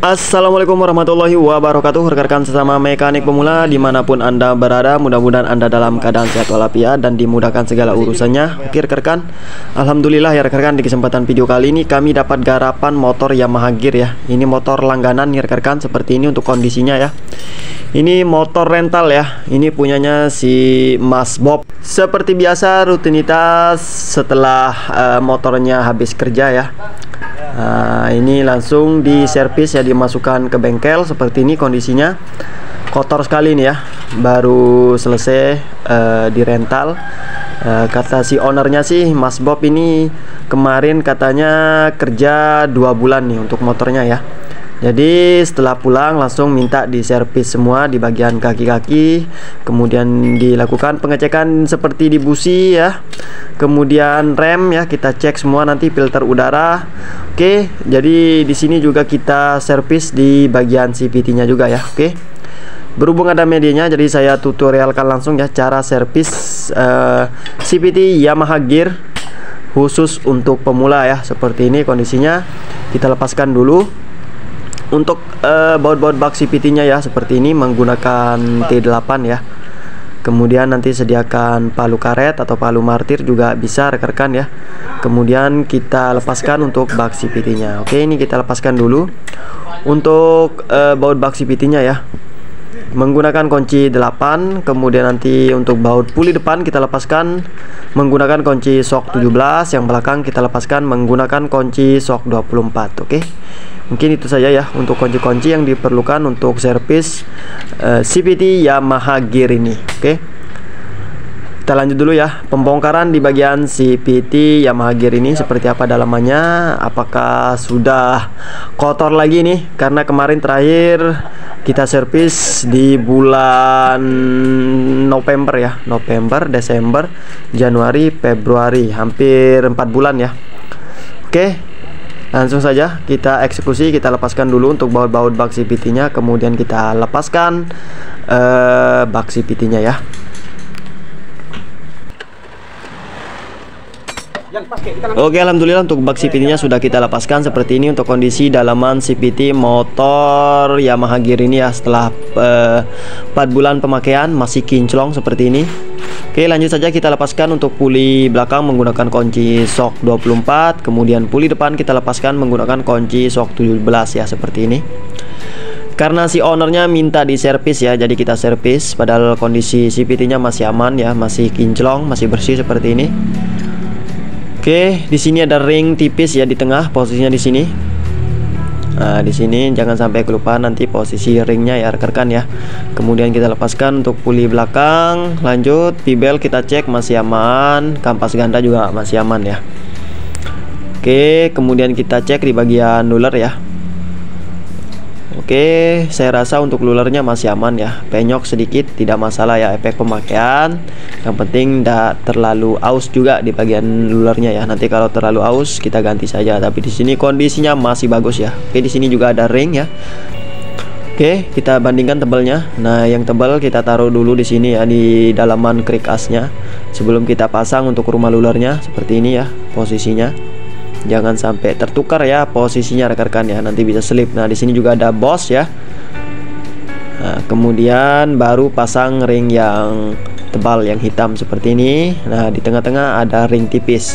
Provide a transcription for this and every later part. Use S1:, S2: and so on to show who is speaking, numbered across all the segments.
S1: Assalamualaikum warahmatullahi wabarakatuh. Rekan-rekan sesama mekanik pemula dimanapun Anda berada, mudah-mudahan Anda dalam keadaan sehat walafiat dan dimudahkan segala urusannya. Oke rekan-rekan, alhamdulillah ya rekan-rekan, di kesempatan video kali ini kami dapat garapan motor Yamaha Gear ya. Ini motor langganan nih rekan-rekan, seperti ini untuk kondisinya ya. Ini motor rental ya, ini punyanya si Mas Bob. Seperti biasa rutinitas setelah motornya habis kerja ya. Ini langsung diservis ya, dimasukkan ke bengkel. Seperti ini kondisinya, kotor sekali nih ya, baru selesai dirental. Kata si ownernya sih, Mas Bob ini kemarin katanya kerja 2 bulan nih untuk motornya ya. Jadi setelah pulang langsung minta diservis semua di bagian kaki-kaki, kemudian dilakukan pengecekan seperti di busi ya, kemudian rem ya, kita cek semua, nanti filter udara. Oke, jadi di sini juga kita servis di bagian CVT-nya juga ya. Oke, berhubung ada medianya, jadi saya tutorialkan langsung ya cara servis CVT Yamaha Gear khusus untuk pemula ya. Seperti ini kondisinya, kita lepaskan dulu. Untuk baut-baut bak CVT-nya ya, seperti ini menggunakan T8 ya. Kemudian nanti sediakan palu karet atau palu martir juga bisa rekan-rekan ya. Kemudian kita lepaskan untuk bak CVT-nya. Oke, ini kita lepaskan dulu. Untuk baut bak CVT-nya ya, menggunakan kunci 8. Kemudian nanti untuk baut puli depan kita lepaskan menggunakan kunci shock 17. Yang belakang kita lepaskan menggunakan kunci shock 24. Oke, mungkin itu saja ya untuk kunci-kunci yang diperlukan untuk servis CVT Yamaha Gear ini. Oke, kita lanjut dulu ya, pembongkaran di bagian CVT Yamaha Gear ini seperti apa dalamannya. Apakah sudah kotor lagi nih, karena kemarin terakhir kita servis di bulan November ya, November, Desember, Januari, Februari, hampir 4 bulan ya. Oke, langsung saja kita eksekusi. Kita lepaskan dulu untuk baut-baut bak CVT-nya, kemudian kita lepaskan bak CVT-nya ya. Oke, alhamdulillah untuk bak CVT-nya sudah kita lepaskan. Seperti ini untuk kondisi dalaman CVT motor Yamaha Gear ini ya, setelah 4 bulan pemakaian masih kinclong seperti ini. Oke, lanjut saja kita lepaskan untuk puli belakang menggunakan kunci shock 24. Kemudian puli depan kita lepaskan menggunakan kunci shock 17 ya, seperti ini. Karena si ownernya minta diservis ya, jadi kita servis. Padahal kondisi CVT-nya masih aman ya, masih kinclong, masih bersih seperti ini. Oke, di sini ada ring tipis ya di tengah, posisinya di sini. Nah, di sini jangan sampai kelupaan nanti posisi ringnya ya rekan-rekan ya. Kemudian kita lepaskan untuk puli belakang. Lanjut, pibel kita cek masih aman, kampas ganda juga masih aman ya. Oke, kemudian kita cek di bagian luler ya. Oke, saya rasa untuk lulernya masih aman ya, penyok sedikit tidak masalah ya, efek pemakaian. Yang penting tidak terlalu aus juga di bagian lulernya ya. Nanti kalau terlalu aus kita ganti saja. Tapi di sini kondisinya masih bagus ya. Oke, di sini juga ada ring ya. Oke, kita bandingkan tebalnya. Nah, yang tebal kita taruh dulu di sini ya, di dalaman krik asnya sebelum kita pasang untuk rumah lulernya. Seperti ini ya posisinya. Jangan sampai tertukar ya posisinya rekan-rekan ya, nanti bisa slip. Nah, di sini juga ada bos ya. Nah, kemudian baru pasang ring yang tebal yang hitam seperti ini. Nah, di tengah-tengah ada ring tipis.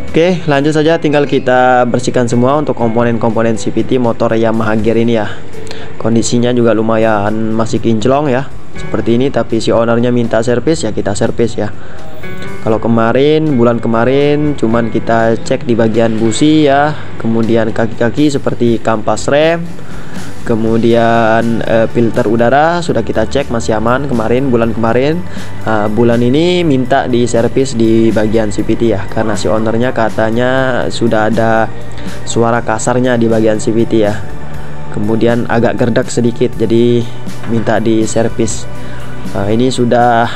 S1: Oke, lanjut saja, tinggal kita bersihkan semua untuk komponen-komponen CVT motor Yamaha Gear ini ya. Kondisinya juga lumayan masih kinclong ya, seperti ini. Tapi si ownernya minta servis ya, kita servis ya. Kalau kemarin, bulan kemarin cuman kita cek di bagian busi ya, kemudian kaki-kaki seperti kampas rem, kemudian filter udara sudah kita cek masih aman kemarin, bulan kemarin. Bulan ini minta diservis di bagian CVT ya, karena si ownernya katanya sudah ada suara kasarnya di bagian CVT ya. Kemudian agak gerdak sedikit, jadi minta diservis. Ini sudah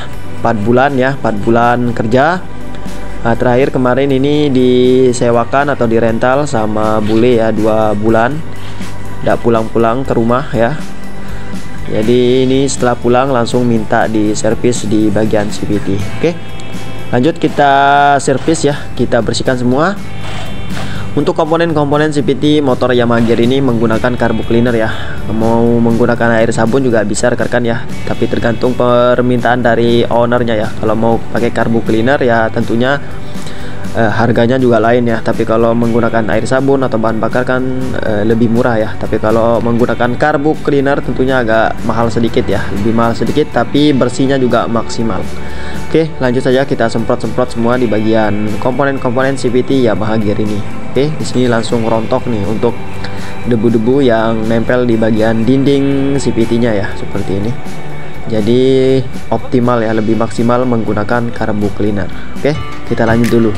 S1: 4 bulan ya, 4 bulan kerja. Terakhir kemarin ini disewakan atau dirental sama bule ya, 2 bulan tidak pulang-pulang ke rumah ya. Jadi ini setelah pulang langsung minta diservis di bagian CVT. Oke, lanjut kita servis ya, kita bersihkan semua. Untuk komponen-komponen CVT motor Yamaha Gear ini menggunakan carbo cleaner ya. Mau menggunakan air sabun juga bisa rekan-rekan ya, tapi tergantung permintaan dari ownernya ya. Kalau mau pakai carbo cleaner ya tentunya harganya juga lain ya. Tapi kalau menggunakan air sabun atau bahan bakar kan lebih murah ya. Tapi kalau menggunakan carbo cleaner tentunya agak mahal sedikit ya, lebih mahal sedikit, tapi bersihnya juga maksimal. Oke, lanjut saja kita semprot-semprot semua di bagian komponen-komponen CVT Yamaha Gear ini. Oke, di sini langsung rontok nih untuk debu-debu yang nempel di bagian dinding CVT-nya ya, seperti ini. Jadi optimal ya, lebih maksimal menggunakan carbo cleaner. Oke, kita lanjut dulu.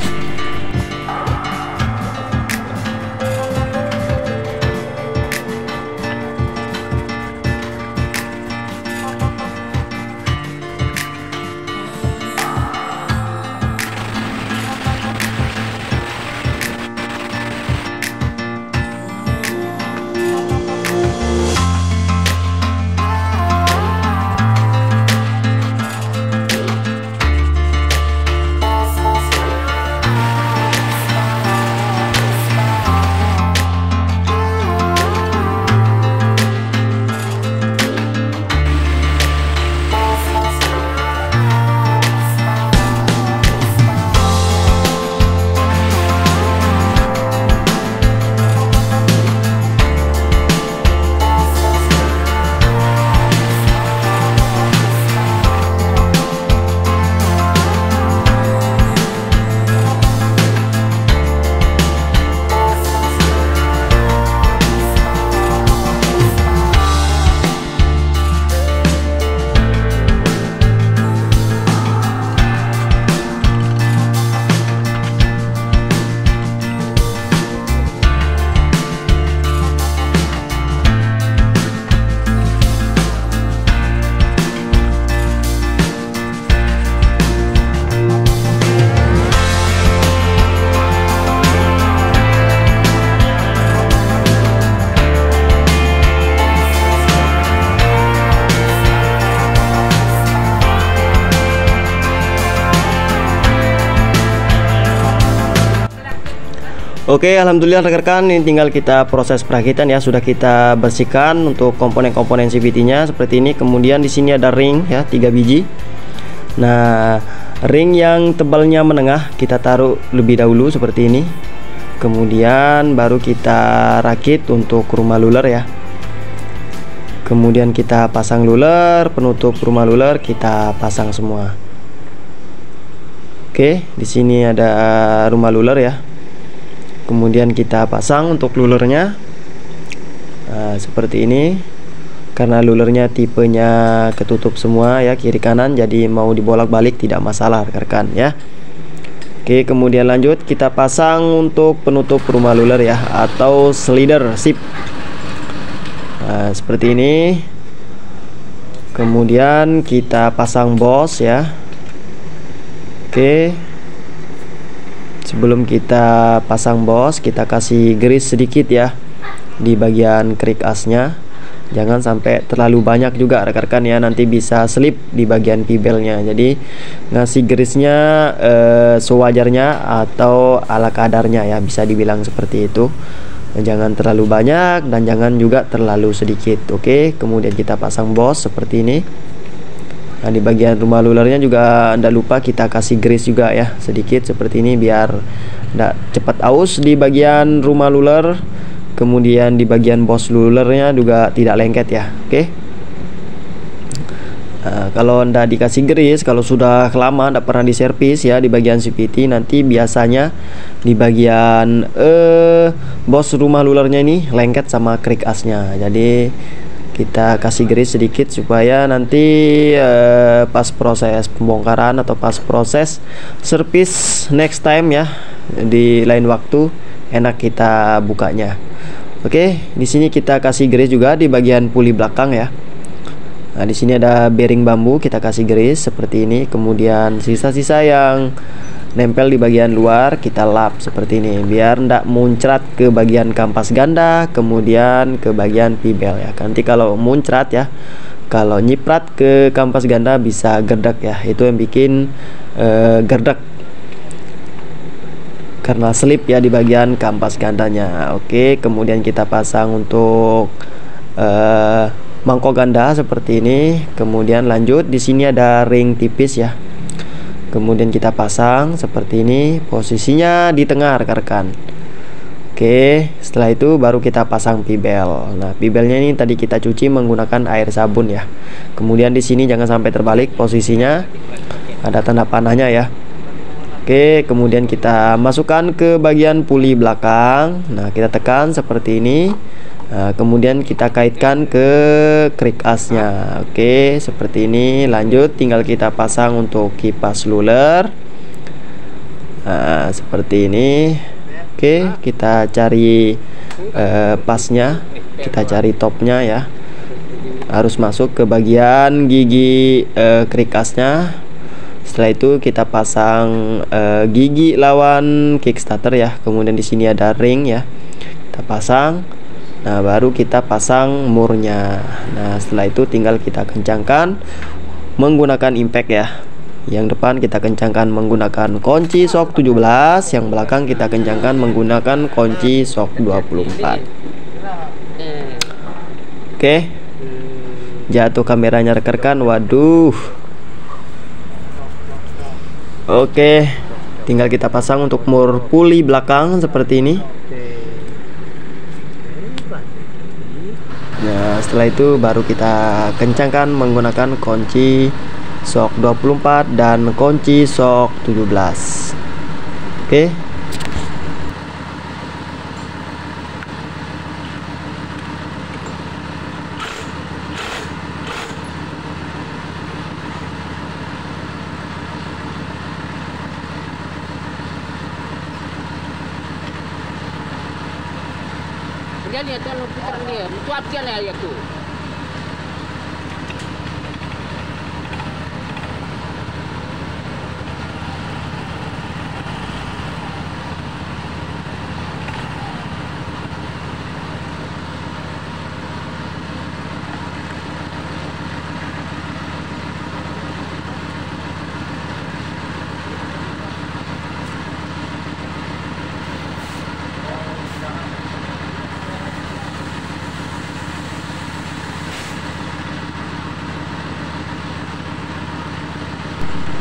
S1: Oke, alhamdulillah rekan-rekan, ini tinggal kita proses perakitan ya. Sudah kita bersihkan untuk komponen-komponen CVT-nya seperti ini. Kemudian di sini ada ring ya, 3 biji. Nah, ring yang tebalnya menengah kita taruh lebih dahulu seperti ini. Kemudian baru kita rakit untuk rumah luler ya. Kemudian kita pasang luler, penutup rumah luler kita pasang semua. Oke, di sini ada rumah luler ya. Kemudian kita pasang untuk lulernya seperti ini. Karena lulernya tipenya ketutup semua ya, kiri kanan, jadi mau dibolak-balik tidak masalah rekan-rekan ya. Oke, kemudian lanjut kita pasang untuk penutup rumah luler ya, atau slider sip. Seperti ini. Kemudian kita pasang bos ya. Oke, sebelum kita pasang bos, kita kasih grease sedikit ya di bagian krik asnya. Jangan sampai terlalu banyak juga rekan-rekan ya, nanti bisa slip di bagian pibelnya. Jadi ngasih grease-nya sewajarnya atau ala kadarnya ya, bisa dibilang seperti itu. Jangan terlalu banyak dan jangan juga terlalu sedikit. Oke, kemudian kita pasang bos seperti ini. Nah, di bagian rumah lulernya juga tidak lupa kita kasih grease juga ya, sedikit seperti ini biar tidak cepat aus di bagian rumah luler. Kemudian di bagian bos lulernya juga tidak lengket ya. Oke. Kalau tidak dikasih grease, kalau sudah lama tidak pernah diservis ya di bagian CVT, nanti biasanya di bagian bos rumah lulernya ini lengket sama krik asnya. Jadi kita kasih grease sedikit supaya nanti pas proses pembongkaran atau pas proses servis next time ya, di lain waktu enak kita bukanya. Oke, di sini kita kasih grease juga di bagian puli belakang ya. Nah, di sini ada bearing bambu, kita kasih grease seperti ini. Kemudian sisa-sisa yang nempel di bagian luar kita lap seperti ini biar ndak muncrat ke bagian kampas ganda, kemudian ke bagian pibel ya. Nanti kalau muncrat ya, kalau nyiprat ke kampas ganda bisa gerdek ya, itu yang bikin gerdek. karena slip ya di bagian kampas gandanya. Oke, kemudian kita pasang untuk mangkok ganda seperti ini. Kemudian lanjut, di sini ada ring tipis ya. Kemudian kita pasang seperti ini, posisinya di tengah rekan-rekan. Oke, setelah itu baru kita pasang pibel. Nah, pibelnya ini tadi kita cuci menggunakan air sabun ya. Kemudian di sini jangan sampai terbalik posisinya, ada tanda panahnya ya. Oke, kemudian kita masukkan ke bagian puli belakang. Nah, kita tekan seperti ini. Nah, kemudian kita kaitkan ke krik asnya. Oke, seperti ini. Lanjut, tinggal kita pasang untuk kipas luler. Nah, seperti ini. Oke, kita cari pasnya, kita cari topnya ya. Harus masuk ke bagian gigi krik asnya. Setelah itu kita pasang gigi lawan kickstarter ya. Kemudian di sini ada ring ya. Kita pasang. Nah, baru kita pasang murnya. Nah, setelah itu tinggal kita kencangkan menggunakan impact ya. Yang depan kita kencangkan menggunakan kunci shock 17, yang belakang kita kencangkan menggunakan kunci shock 24. Oke. Jatuh kameranya rekan-rekan. Waduh. Oke, tinggal kita pasang untuk mur puli belakang seperti ini. Nah, setelah itu baru kita kencangkan menggunakan kunci shock 24 dan kunci shock 17. Oke.
S2: Dia tuan putaran dia, tuatkan ya tu.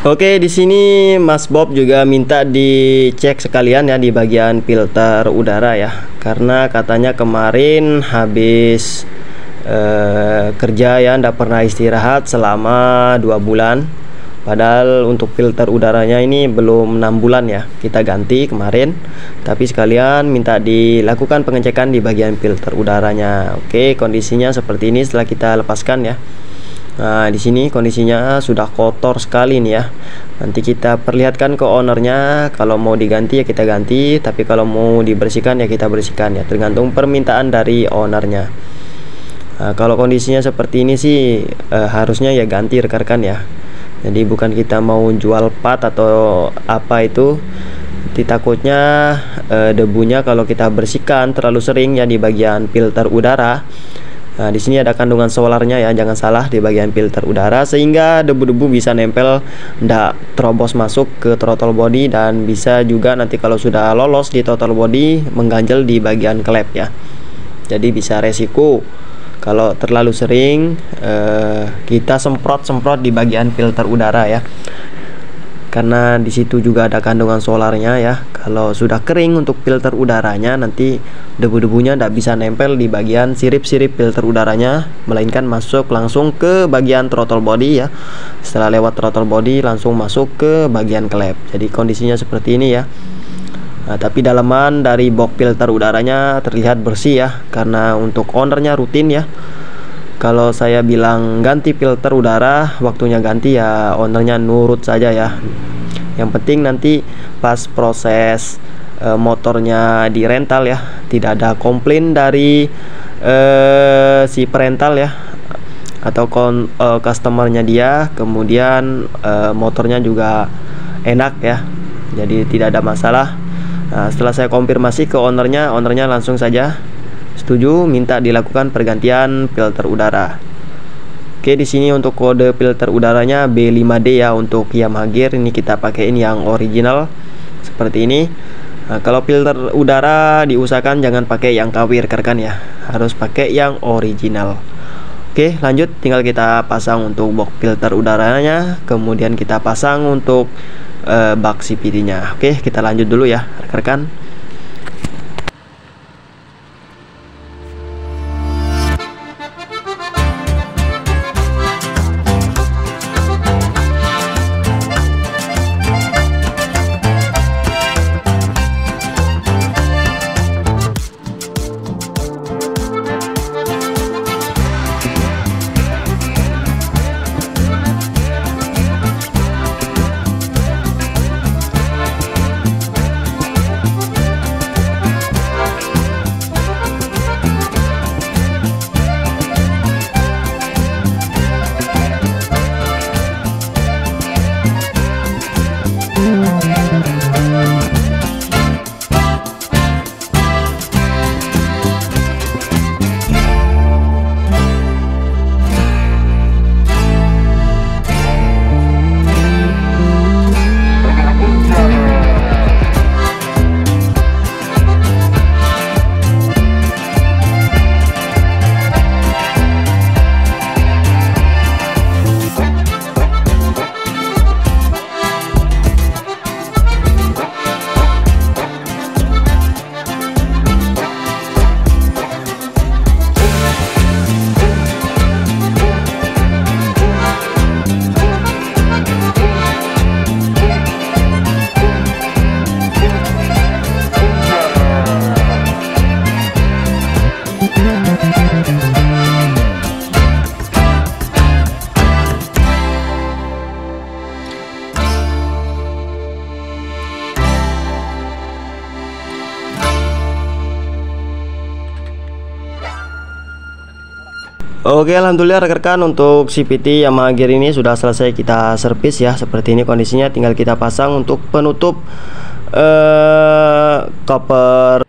S1: Oke, di sini Mas Bob juga minta dicek sekalian ya di bagian filter udara ya, karena katanya kemarin habis kerja ya, ndak pernah istirahat selama 2 bulan. Padahal untuk filter udaranya ini belum 6 bulan ya, kita ganti kemarin. Tapi sekalian minta dilakukan pengecekan di bagian filter udaranya. Oke, kondisinya seperti ini setelah kita lepaskan ya. Nah, di sini kondisinya sudah kotor sekali nih ya. Nanti kita perlihatkan ke ownernya. Kalau mau diganti ya kita ganti, tapi kalau mau dibersihkan ya kita bersihkan ya, tergantung permintaan dari ownernya. Nah, kalau kondisinya seperti ini sih harusnya ya ganti rekan-rekan ya. Jadi bukan kita mau jual part atau apa itu. Nanti takutnya debunya kalau kita bersihkan terlalu sering ya di bagian filter udara. Nah, di sini ada kandungan solarnya ya, jangan salah di bagian filter udara, sehingga debu-debu bisa nempel, ndak terobos masuk ke throttle body, dan bisa juga nanti kalau sudah lolos di throttle body mengganjel di bagian klep ya. Jadi bisa resiko kalau terlalu sering kita semprot-semprot di bagian filter udara ya. Karena di situ juga ada kandungan solarnya ya. Kalau sudah kering untuk filter udaranya, nanti debu-debunya tidak bisa nempel di bagian sirip-sirip filter udaranya, melainkan masuk langsung ke bagian throttle body ya. Setelah lewat throttle body langsung masuk ke bagian klep. Jadi kondisinya seperti ini ya. Nah, tapi dalaman dari box filter udaranya terlihat bersih ya, karena untuk ownernya rutin ya. Kalau saya bilang ganti filter udara, waktunya ganti ya, ownernya nurut saja ya. Yang penting nanti pas proses motornya di rental ya, tidak ada komplain dari si perental ya, atau customernya dia. Kemudian motornya juga enak ya, jadi tidak ada masalah. Nah, setelah saya konfirmasi ke ownernya langsung saja setuju minta dilakukan pergantian filter udara. Oke, di sini untuk kode filter udaranya B5D ya untuk Yamaha Gear. Ini kita pakaiin yang original seperti ini. Nah, kalau filter udara diusahakan jangan pakai yang KW rekan ya, harus pakai yang original. Oke, lanjut, tinggal kita pasang untuk box filter udaranya, kemudian kita pasang untuk bak CVT-nya. Oke, kita lanjut dulu ya rekan-rekan. Oke, alhamdulillah rekan-rekan, untuk CVT Yamaha gear ini sudah selesai kita servis ya. Seperti ini kondisinya, tinggal kita pasang untuk penutup cover